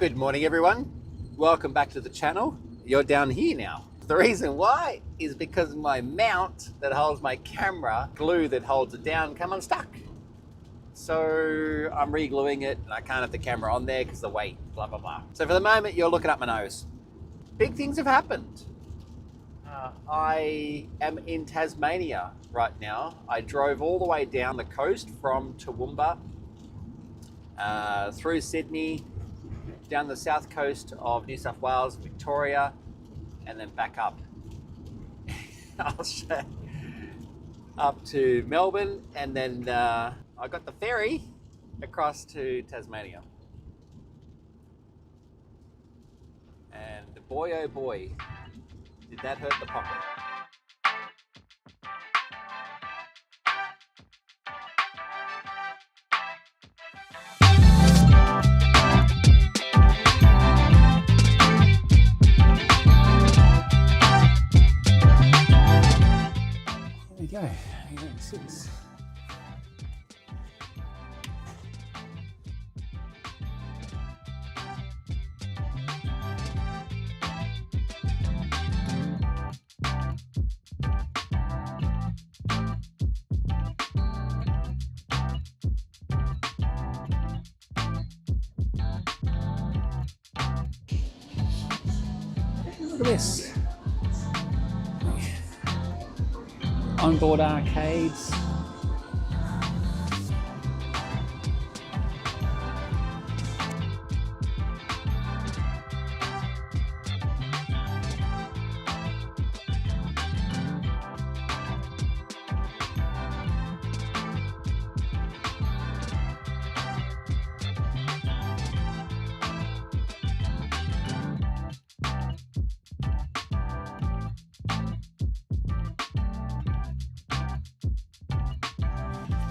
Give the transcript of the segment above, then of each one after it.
Good morning everyone, welcome back to the channel. You're down here now. The reason why is because my mount that holds my camera, glue that holds it down, come unstuck. So I'm re-gluing it and I can't have the camera on there because the weight, blah blah blah. So for the moment you're looking up my nose. Big things have happened. I am in Tasmania right now. I drove all the way down the coast from Toowoomba, through Sydney, down the south coast of New South Wales, Victoria, and then back up. I'll show up to Melbourne, and then I got the ferry across to Tasmania. And boy oh boy, did that hurt the pocket. There we go, 886. Look at this. Onboard arcades.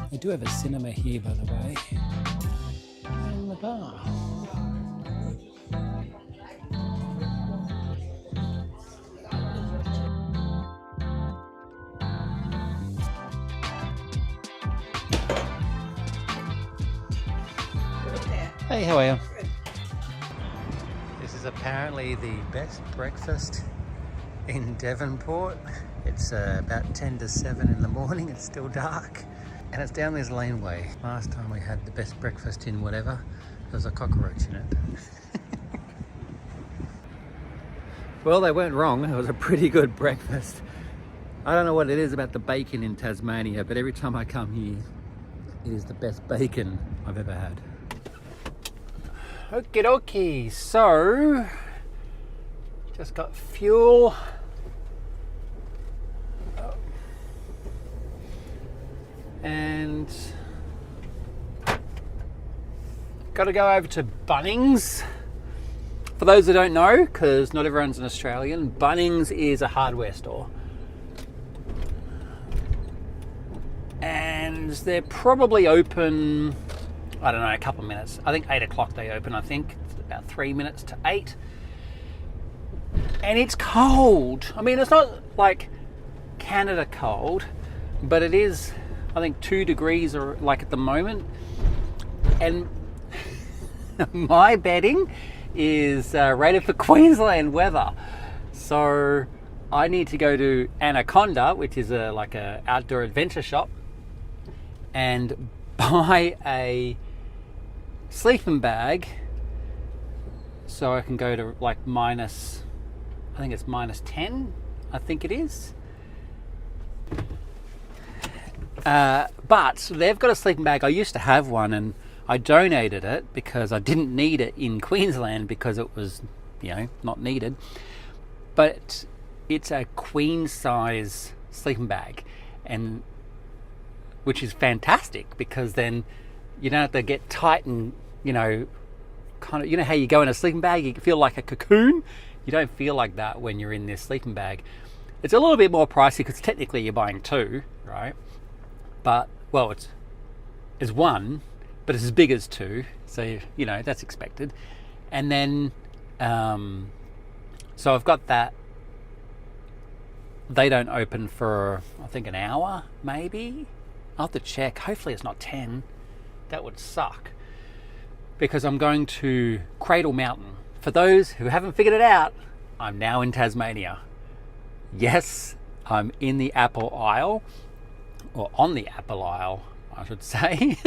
They do have a cinema here, by the way, and the bar. Hey, how are you? Good. This is apparently the best breakfast in Devonport. It's about 10 to 7 in the morning, it's still dark. And it's down this laneway. Last time we had the best breakfast in whatever, there was a cockroach in it. Well, they weren't wrong. It was a pretty good breakfast. I don't know what it is about the bacon in Tasmania, but every time I come here, it is the best bacon I've ever had. Okie dokie, so just got fuel. And got to go over to Bunnings. For those that don't know, because not everyone's an Australian, Bunnings is a hardware store. And they're probably open, I don't know, a couple of minutes. I think 8 o'clock they open, I think. It's about 3 minutes to 8. And it's cold. I mean, it's not like Canada cold, but it is, I think 2 degrees or like at the moment, and my bedding is rated for Queensland weather, so I need to go to Anaconda, which is like a outdoor adventure shop, and buy a sleeping bag so I can go to like minus, I think it's minus 10, I think it is. But they've got a sleeping bag. I used to have one and I donated it because I didn't need it in Queensland because it was, you know, not needed. But it's a queen size sleeping bag, and which is fantastic because then you don't have to get tight and, you know, kind of, you know how you go in a sleeping bag, you feel like a cocoon. You don't feel like that when you're in this sleeping bag. It's a little bit more pricey because technically you're buying 2, right? But, well, it's 1, but it's as big as 2, so, you know, that's expected. And then, so I've got that. They don't open for, I think, an hour, maybe. I'll have to check. Hopefully it's not 10. That would suck. because I'm going to Cradle Mountain. For those who haven't figured it out, I'm now in Tasmania. Yes, I'm in the Apple Isle, or on the Apple Isle, I should say.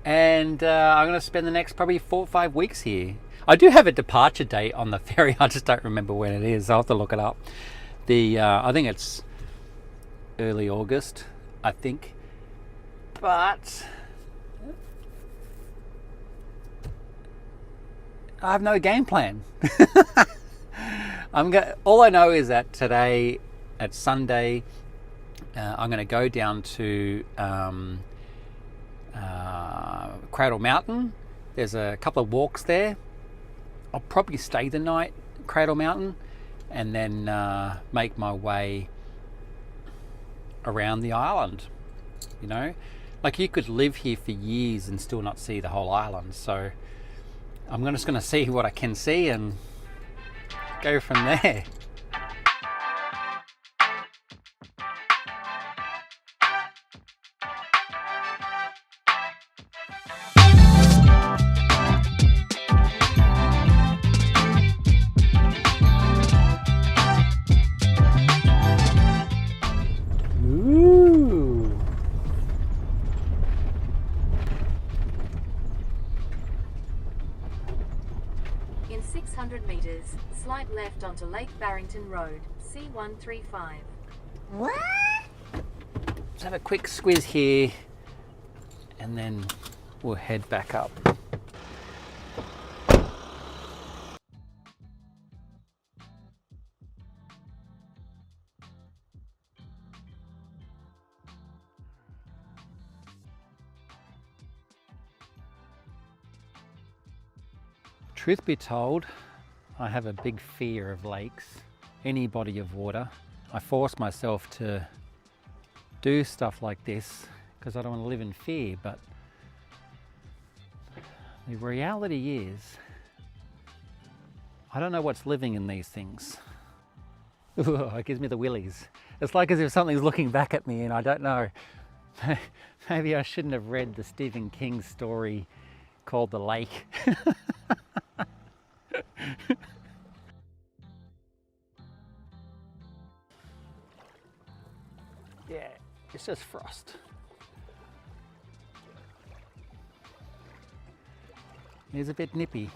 And I'm going to spend the next probably 4 or 5 weeks here. I do have a departure date on the ferry. I just don't remember when it is. I'll have to look it up. I think it's early August, I think. But I have no game plan. All I know is that today, at Sunday, I'm going to go down to Cradle Mountain. There's a couple of walks there. I'll probably stay the night at Cradle Mountain and then make my way around the island. You know, like you could live here for years and still not see the whole island. So I'm just going to see what I can see and go from there. In 600 metres, slide left onto Lake Barrington Road, C135. What? Let's have a quick squiz here and then we'll head back up. Truth be told, I have a big fear of lakes, any body of water. I force myself to do stuff like this because I don't want to live in fear, but the reality is, I don't know what's living in these things. Ooh, it gives me the willies. It's like as if something's looking back at me and I don't know. Maybe I shouldn't have read the Stephen King story called The Lake. Yeah, it's just frost. It's a bit nippy.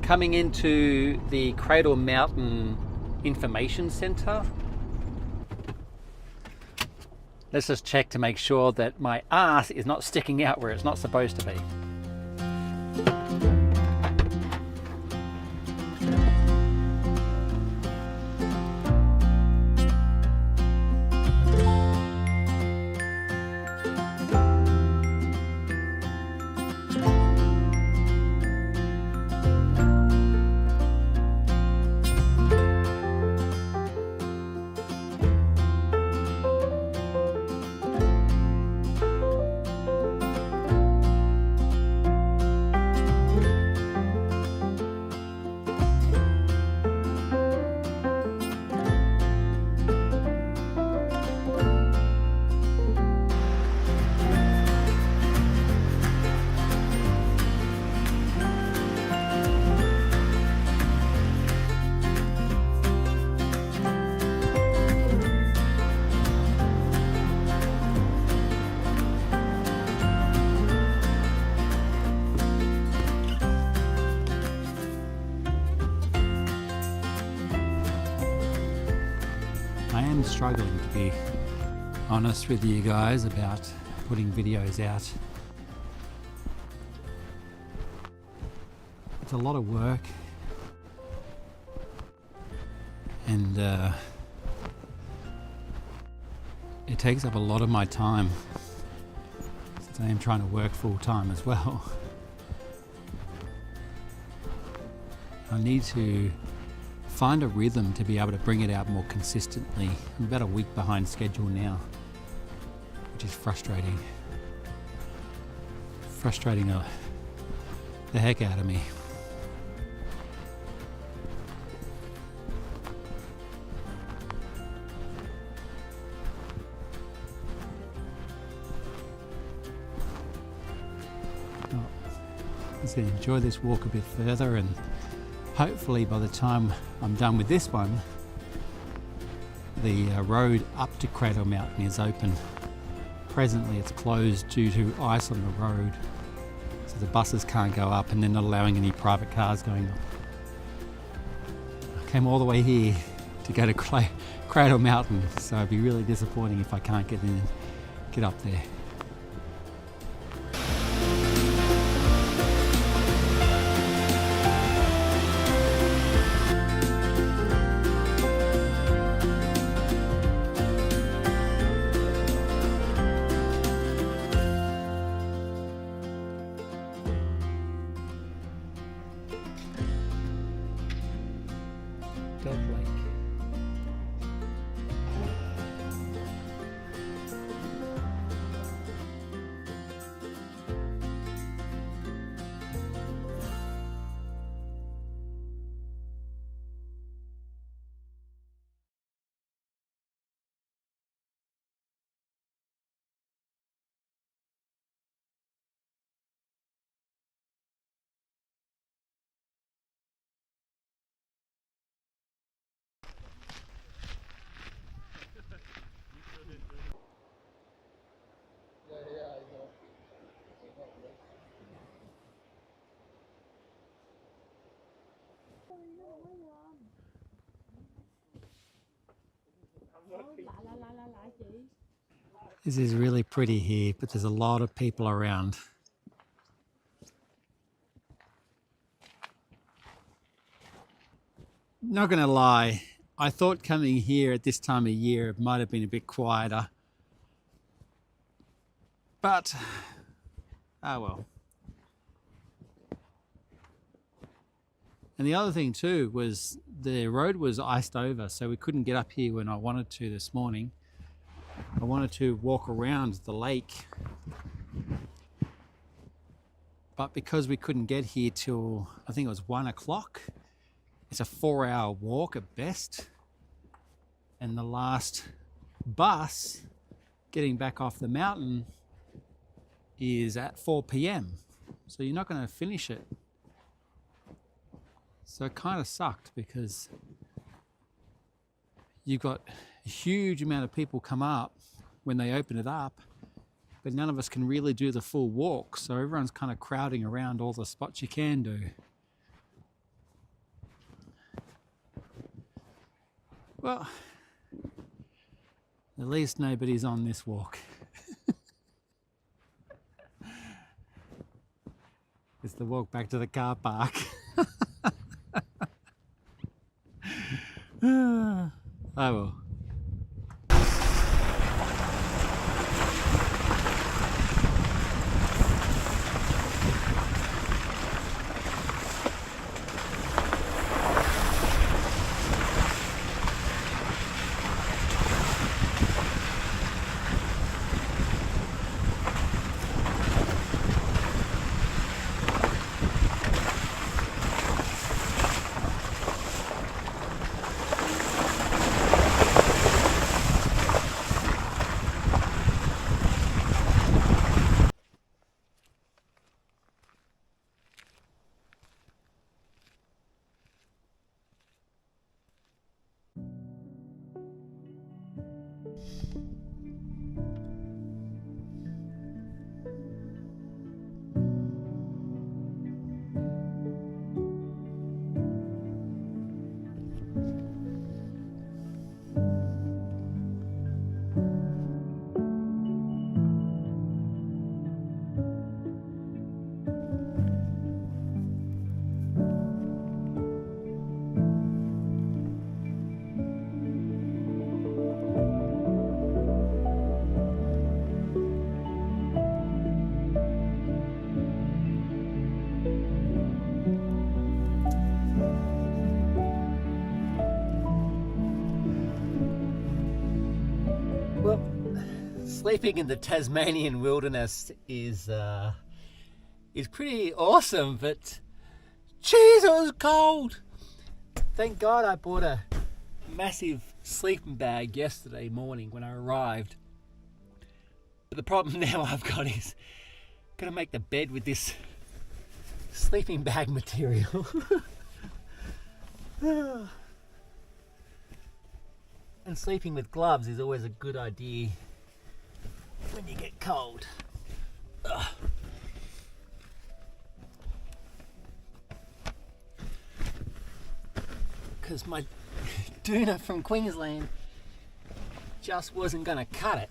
Coming into the Cradle Mountain Information Centre. Let's just check to make sure that my arse is not sticking out where it's not supposed to be. I am struggling, to be honest with you guys, about putting videos out. It's a lot of work, and it takes up a lot of my time, since I am trying to work full time as well. I need to find a rhythm to be able to bring it out more consistently. I'm about a week behind schedule now, which is frustrating. frustrating the heck out of me. So enjoy this walk a bit further, and hopefully by the time I'm done with this one, the road up to Cradle Mountain is open. Presently it's closed due to ice on the road, so the buses can't go up and they're not allowing any private cars going up. I came all the way here to go to Cradle Mountain, so it'd be really disappointing if I can't get up there. This is really pretty here, but there's a lot of people around. Not gonna lie, I thought coming here at this time of year it might have been a bit quieter. But, oh well. And the other thing too was the road was iced over, so we couldn't get up here when I wanted to this morning. I wanted to walk around the lake, but because we couldn't get here till I think it was 1 o'clock, it's a 4-hour walk at best, and the last bus getting back off the mountain is at 4 p.m. so you're not going to finish it. So it kind of sucked because you've got a huge amount of people come up when they open it up, but none of us can really do the full walk, so everyone's kind of crowding around all the spots you can do. Well, at least nobody's on this walk. It's the walk back to the car park. Oh well. Sleeping in the Tasmanian wilderness is is pretty awesome, but jeez, it was cold. Thank God I bought a massive sleeping bag yesterday morning when I arrived. But the problem now I've got is got to make the bed with this sleeping bag material. And sleeping with gloves is always a good idea when you get cold. Because my doona from Queensland just wasn't going to cut it.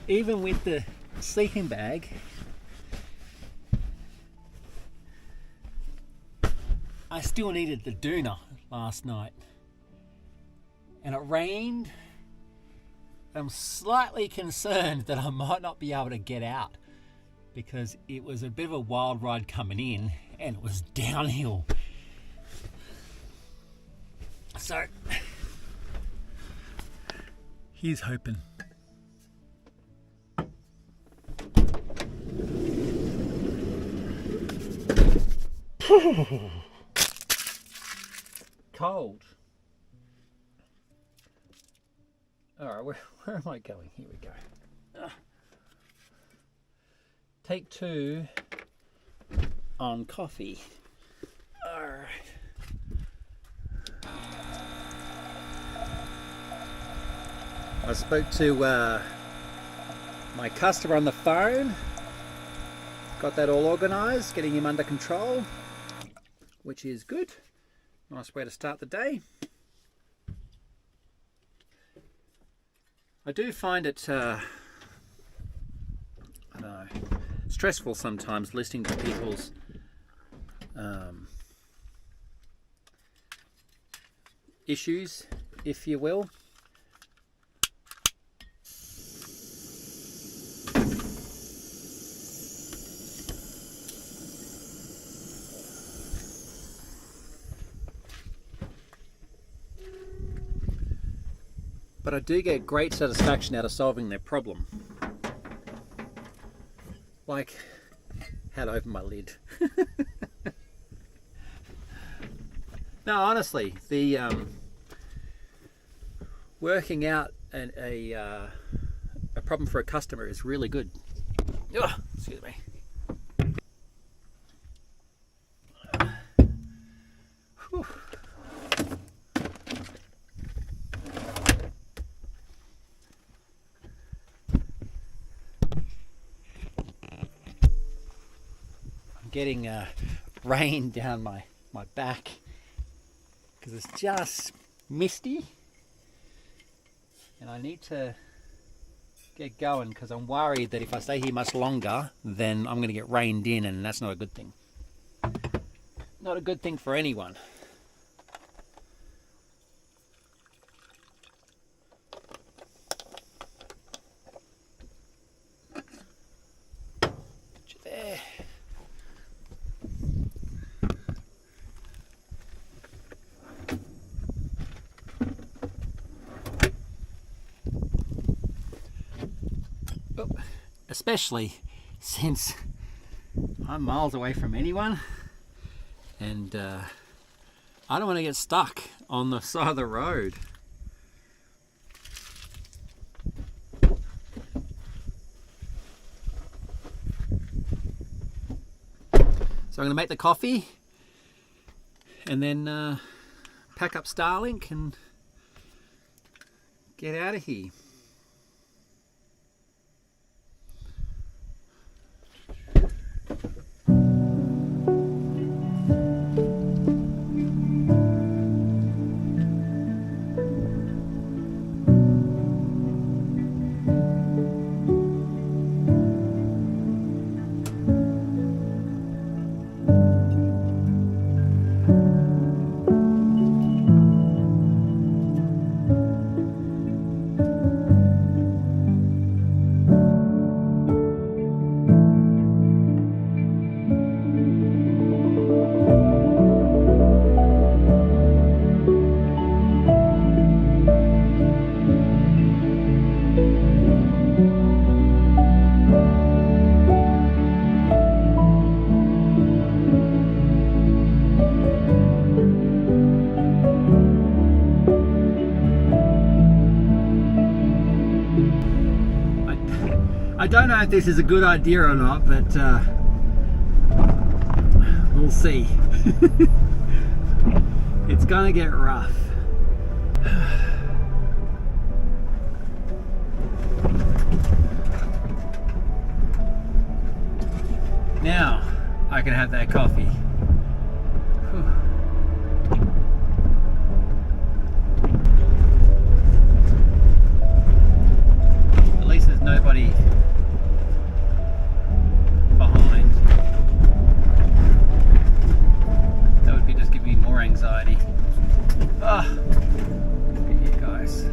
Even with the sleeping bag, I still needed the doona last night. And it rained. I'm slightly concerned that I might not be able to get out because it was a bit of a wild ride coming in and it was downhill. So, here's hoping. Cold. Alright, where am I going? Here we go. Take 2 on coffee. Alright. I spoke to my customer on the phone. Got that all organised, getting him under control, which is good. Nice way to start the day. I do find it, I don't know, stressful sometimes listening to people's issues, if you will. But I do get great satisfaction out of solving their problem. Like how to open my lid. No, honestly, the working out a problem for a customer is really good. Oh, excuse me. Whew. Getting rain down my back because it's just misty and I need to get going because I'm worried that if I stay here much longer then I'm going to get rained in and that's not a good thing. Not a good thing for anyone. There. Especially since I'm miles away from anyone and I don't want to get stuck on the side of the road. So I'm going to make the coffee and then pack up Starlink and get out of here. I don't know if this is a good idea or not, but we'll see. It's gonna get rough. Now I can have that coffee. At least there's nobody behind. That would be just giving me more anxiety. Ah, look at you guys.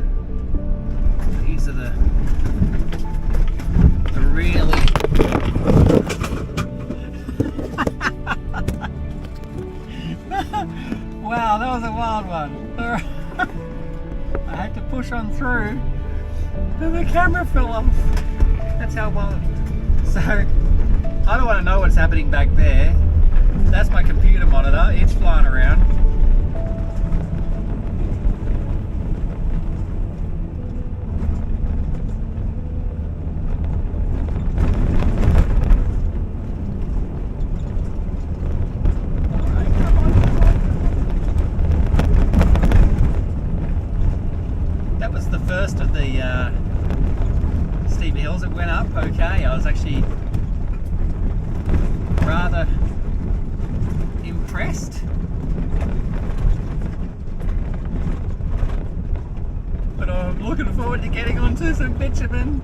These are the really wow, that was a wild one. I had to push on through and the camera fell off. That's how wild. So I don't want to know what's happening back there. That's my computer monitor, it's flying around. First of the steep hills that went up okay. I was actually rather impressed, but I'm looking forward to getting onto some bitumen.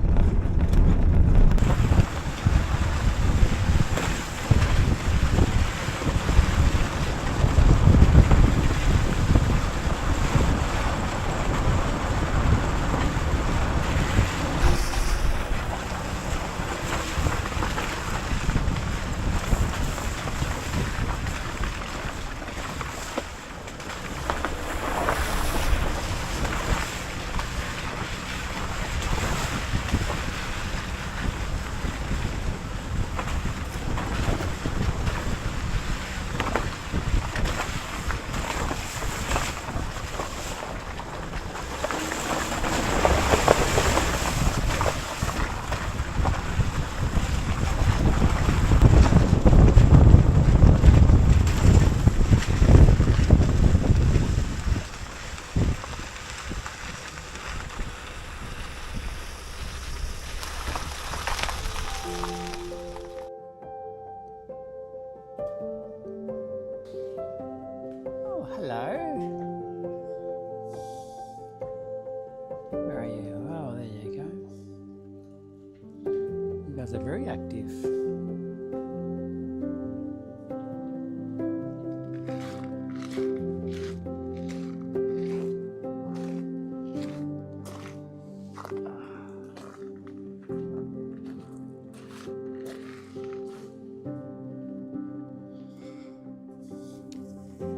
Hello. Where are you? Oh, there you go. You guys are very active.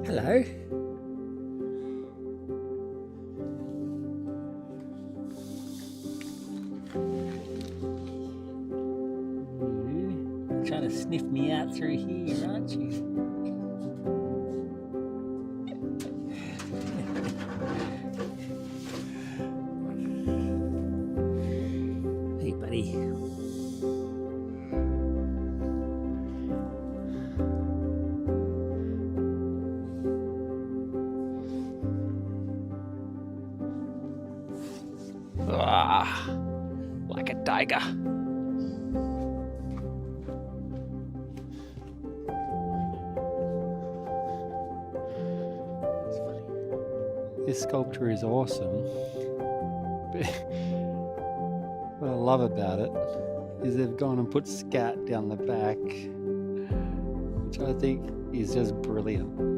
Hello. You're trying to sniff me out through here, aren't you? Hey, buddy. Like a tiger. This sculpture is awesome. But what I love about it is they've gone and put scat down the back, which I think is just brilliant.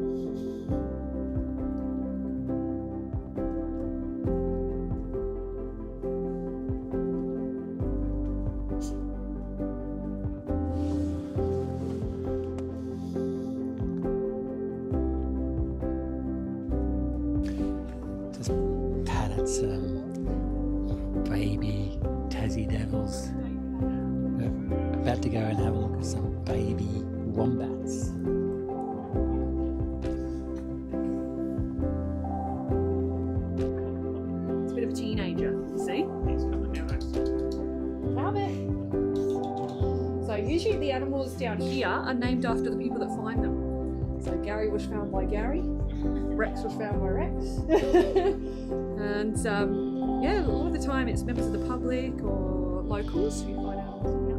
Some baby Tassie devils. We're about to go and have a look at some baby wombats. It's a bit of a teenager, you see? He's coming down. Come here. Usually the animals down here are named after the people that find them. So Gary was found by Gary, Rex was found by Rex. And yeah, a lot of the time it's members of the public or locals who find animals out there.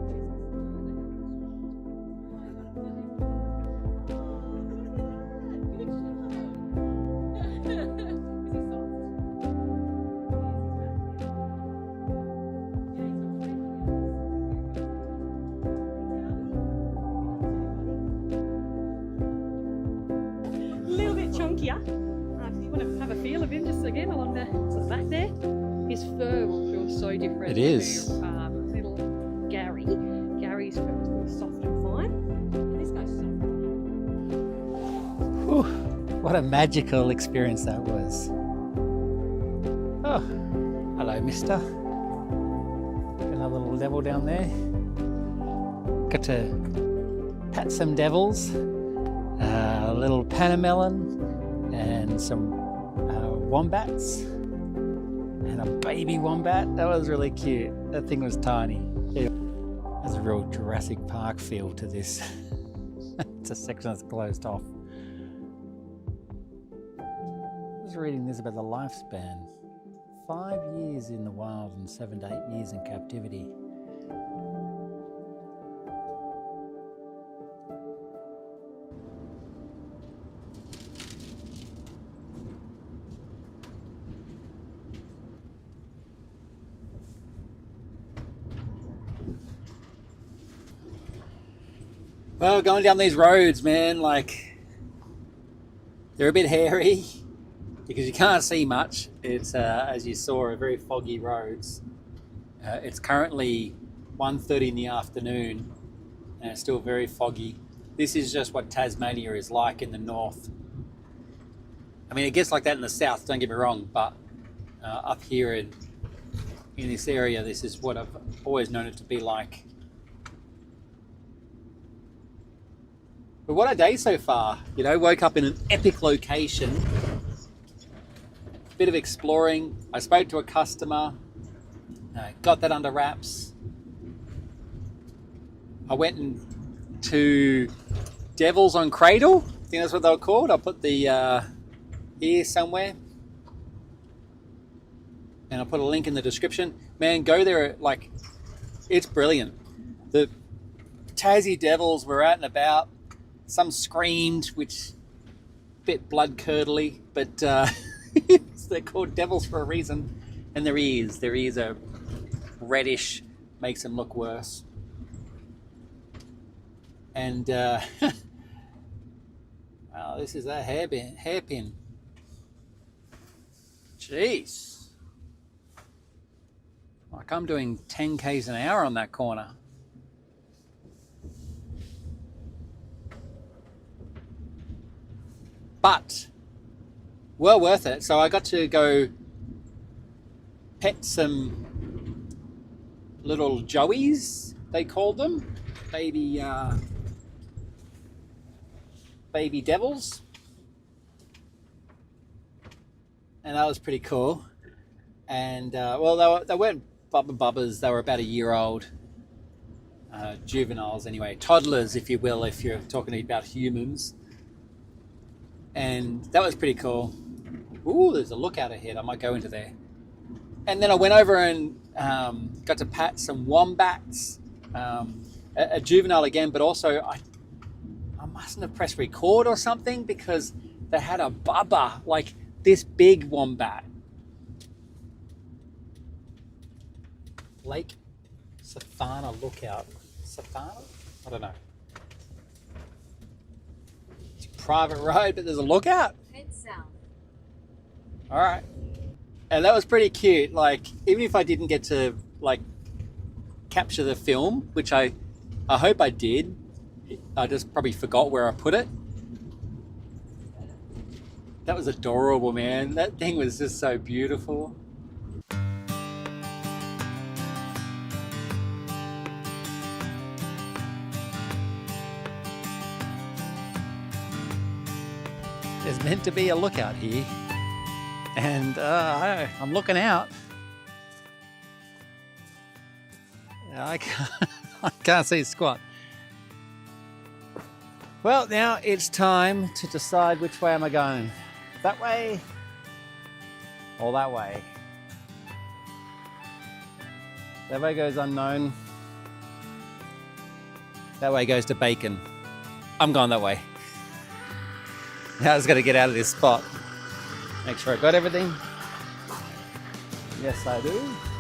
Chunkier. If you want to have a feel of him just again along the sort of back there, his fur will feel so different. It is. To, little Gary. Gary's fur is really soft and fine. And this guy's soft. Whew, what a magical experience that was. Oh, hello, mister. Another little devil down there. Got to pat some devils. A little Panamelon and some wombats and a baby wombat. That was really cute. That thing was tiny. There's a real Jurassic Park feel to this. It's a section that's closed off. I was reading this about the lifespan. 5 years in the wild and 7 to 8 years in captivity. Well, going down these roads, man, like, they're a bit hairy because you can't see much. It's, as you saw, a very foggy roads. It's currently 1:30 in the afternoon and it's still very foggy. This is just what Tasmania is like in the north. I mean, it gets like that in the south, don't get me wrong, but up here in this area, this is what I've always known it to be like. But what a day so far, you know, woke up in an epic location, bit of exploring. I spoke to a customer, got that under wraps. I went to Devils on Cradle, I think that's what they were called. I'll put the here somewhere. And I'll put a link in the description. Man, go there, like, it's brilliant. The Tassie Devils were out and about. Some screamed, which a bit blood-curdly, but they're called devils for a reason. And their ears are reddish, makes them look worse. And oh, this is a hairpin. Jeez. Like I'm doing 10 k's an hour on that corner. But well worth it. So I got to go pet some little joeys, they called them, baby devils, and that was pretty cool. And well, they weren't bubbas, they were about a year old, juveniles anyway, toddlers if you will, if you're talking about humans. And that was pretty cool. Ooh, there's a lookout ahead. I might go into there. And then I went over and got to pat some wombats, a juvenile again, but also I mustn't have pressed record or something because they had a bubba, like this big wombat. Lake Safana Lookout. Safana? I don't know. Private road, but there's a lookout. Head south. All right, and that was pretty cute. Like, even if I didn't get to like capture the film, which I hope I did, I just probably forgot where I put it. That was adorable, man. That thing was just so beautiful. There's meant to be a lookout here, and I'm looking out. I can't see squat. Well, now it's time to decide which way am I going. That way or that way. That way goes unknown. That way goes to bacon. I'm going that way. Now I just got to get out of this spot. Make sure I got everything. Yes, I do.